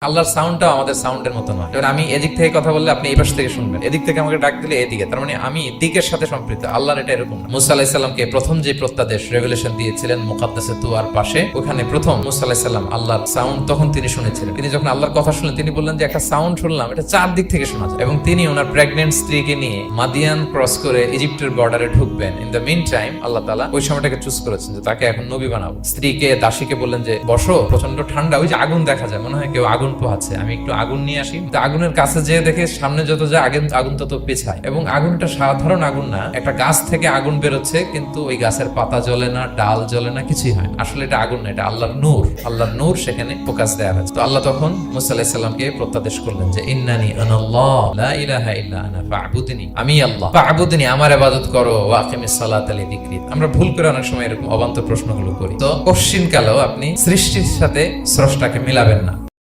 আল্লাহর সাউন্ডটা আমাদের সাউন্ডের মতো নয়। যেমন আমি এদিক থেকে কথা বললে আপনি এই পাশ থেকে শুনবেন, এদিক থেকে আমাকে ডাক দিলে এদিকে, তার মানে আমি দিকের সাথে সম্পৃক্ত। আল্লাহর এটা এরকম না। মুসা আলাইহিস সালামকে প্রথম যে প্রত্যাদেশ রেভেলেশন দিয়েছিলেন মুকাদ্দাসে তুয়ার পাশে, ওখানে প্রথম মুসা আলাইহিস সালাম আল্লাহর সাউন্ড তখন তিনি শুনেছিলেন। তিনি যখন আল্লাহর কথা শুনলেন তিনি বললেন যে একটা সাউন্ড শুনলাম, এটা চারদিক থেকে শোনা যায়। এবং তিনি ওনার প্রেগন্যান্ট স্ত্রীকে নিয়ে মাদিয়ান ক্রস করে ইজিপ্টের বর্ডারে ঢুকবেন। ইন দ্য মিন টাইম আল্লাহ তাআলা ওই সময়টাকে চুজ করেছেন যে তাকে এখন নবী বানাবো। স্ত্রীকে দাসীকে বললেন যে বসো, প্রচন্ড ঠান্ডা, ওই যে আগুন দেখা যায়, মনে হয় কেউ আগুন পোহাচ্ছে, আমি একটু আগুন নিয়ে আসি। আগুনের কাছে যেয়ে দেখে সামনে যত যায় আগুন তত পেছায়। এবং আগুনটা সাধারণ আগুন না, একটা গাছ থেকে আগুন বেরোচ্ছে, কিন্তু ওই গাছের পাতা জ্বলে না, ডাল জ্বলে না, কিছুই হয় না। আসলে এটা আগুন না, এটা আল্লাহর নূর। আল্লাহর নূর সেখানে ফোকাস দেয়া হয়েছে। তো আল্লাহ তখন মুসা আলাইহিস সালামকে প্রত্যাদেশ করলেন যে ইন্নানি আনাল্লাহ লা ইলাহা ইল্লা আনা ফা'বুদনি, আমি আল্লাহ, ফা'বুদনি, আমার ইবাদত করো, ওয়া আকিমিস সালাতা লিযিকরি। আমরা ভুল করে অনেক সময় এরকম অবান্তর প্রশ্নগুলো করি। তো কোশ্চিন কালেও আপনি সৃষ্টির সাথে স্রষ্টাকে মিলাবেন না।